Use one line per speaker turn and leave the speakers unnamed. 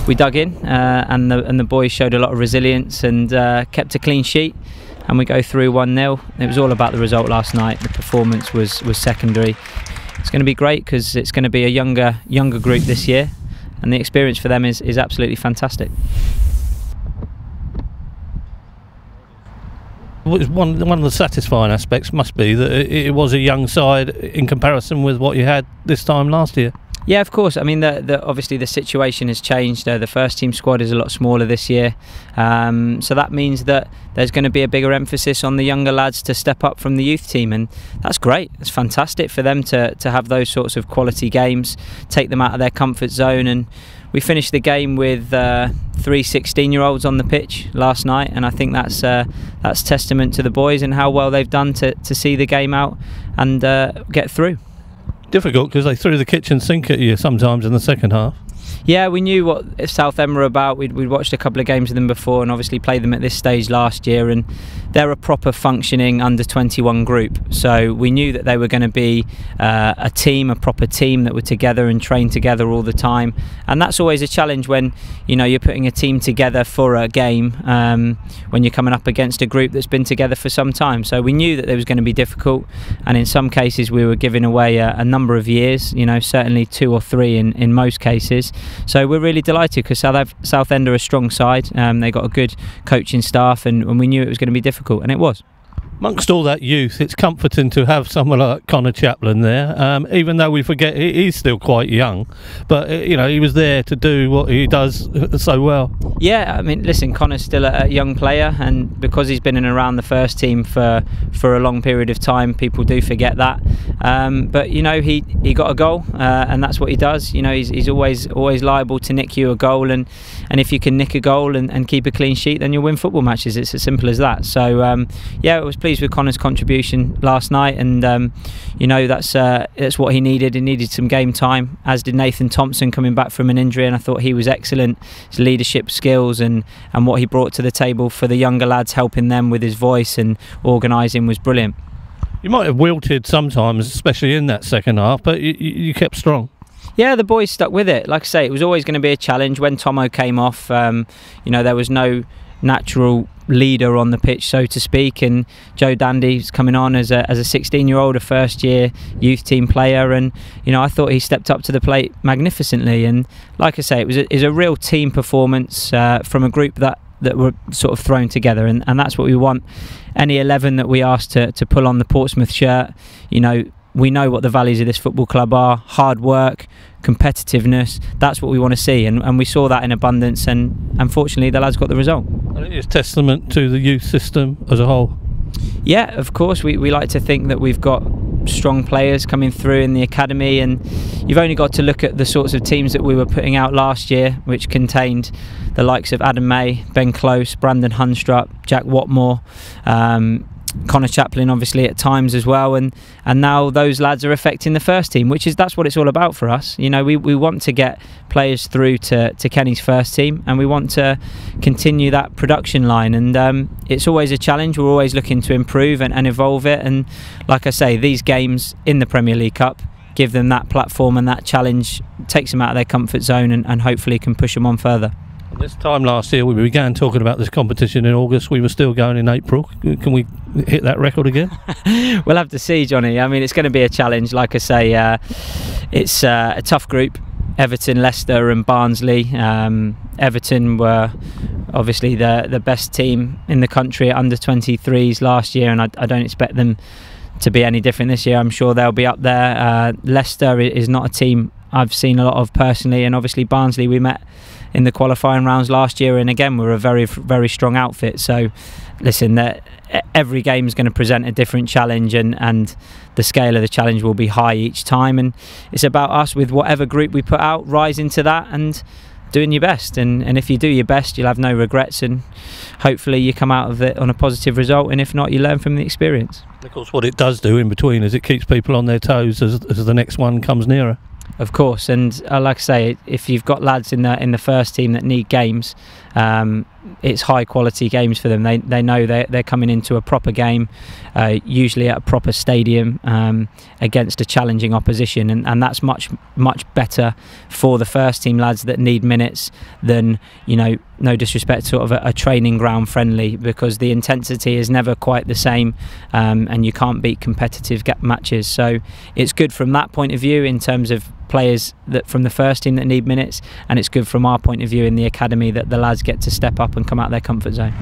we dug in, and the boys showed a lot of resilience and kept a clean sheet, and we go through 1-0. It was all about the result last night. The performance was secondary. It's going to be great because it's going to be a younger group this year, and the experience for them is absolutely fantastic.
One of the satisfying aspects must be that it was a young side in comparison with what you had this time last year.
Yeah, of course. I mean, obviously the situation has changed. The first team squad is a lot smaller this year, so that means that there's going to be a bigger emphasis on the younger lads to step up from the youth team, and that's great. It's fantastic for them to have those sorts of quality games, take them out of their comfort zone. And we finished the game with 3 16-year-olds on the pitch last night, and I think that's testament to the boys and how well they've done to see the game out and get through.
Difficult because they threw the kitchen sink at you sometimes in the second half.
Yeah, we knew what Southend were about. We'd watched a couple of games of them before and obviously played them at this stage last year, and they're a proper functioning under-21 group, so we knew that they were going to be a team, a proper team that were together and trained together all the time. And that's always a challenge when you're putting a team together for a game, when you're coming up against a group that's been together for some time. So we knew that it was going to be difficult, and in some cases we were giving away a number of years, certainly 2 or 3 in most cases. So we're really delighted because Southend are a strong side. They got a good coaching staff, and we knew it was going to be difficult, and it was.
Amongst all that youth, it's comforting to have someone like Connor Chaplin there, even though we forget he's still quite young, but he was there to do what he does so well. Yeah,
I mean, listen, Connor's still a young player, and because he's been in and around the first team for a long period of time, people do forget that. But he got a goal, and that's what he does. He's always liable to nick you a goal, and if you can nick a goal and keep a clean sheet, then you'll win football matches. It's as simple as that. So yeah, it was pleased with Connor's contribution last night, and that's what he needed. He needed some game time, as did Nathan Thompson coming back from an injury, and I thought he was excellent. His leadership skills and what he brought to the table for the younger lads, helping them with his voice and organising, was brilliant.
You might have wilted sometimes, especially in that second half, but you kept strong.
Yeah, the boys stuck with it. Like I say, it was always going to be a challenge. When Tomo came off, there was no natural leader on the pitch, so to speak, and Joe Dandy's coming on as a 16-year-old, a first-year youth team player, and I thought he stepped up to the plate magnificently. And like I say, it was a real team performance from a group that were sort of thrown together, and that's what we want. Any 11 that we asked to pull on the Portsmouth shirt, we know what the values of this football club are: hard work, competitiveness. That's what we want to see, and we saw that in abundance, and unfortunately the lads got the result.
And it is testament to the youth system as a whole.
Yeah, of course, we like to think that we've got strong players coming through in the academy, and you've only got to look at the sorts of teams that we were putting out last year, which contained the likes of Adam May, Ben Close, Brandon Hunstrup, Jack Watmore, Connor Chaplin obviously at times as well, and now those lads are affecting the first team, that's what it's all about for us. We want to get players through to Kenny's first team, and we want to continue that production line, and it's always a challenge. We're always looking to improve and evolve it, and like I say, these games in the Premier League Cup give them that platform, and that challenge takes them out of their comfort zone, and hopefully can push them on further.
This time last year we began talking about this competition in August. We were still going in April. Can we hit that record again?
We'll have to see, Johnny. I mean, it's going to be a challenge. Like I say, it's a tough group. Everton, Leicester and Barnsley. Everton were obviously the best team in the country at under-23s last year, and I don't expect them to be any different this year. I'm sure they'll be up there. Leicester is not a team I've seen a lot of personally, and obviously Barnsley we met in the qualifying rounds last year, and again we're a very, very strong outfit. So listen, every game is going to present a different challenge, and the scale of the challenge will be high each time, and it's about us, with whatever group we put out, rising to that and doing your best, and if you do your best you'll have no regrets, and hopefully you come out of it on a positive result, and if not, you learn from the experience.
Of course, what it does do in between is it keeps people on their toes as the next one comes nearer.
Of course, and like I say, if you've got lads in the first team that need games, it's high quality games for them. They know they're coming into a proper game, usually at a proper stadium, against a challenging opposition, and that's much better for the first team lads that need minutes than, you know, no disrespect, sort of a training ground friendly, because the intensity is never quite the same, and you can't beat competitive matches. So it's good from that point of view in terms of players that from the first team that need minutes, and it's good from our point of view in the academy that the lads get to step up and come out of their comfort zone.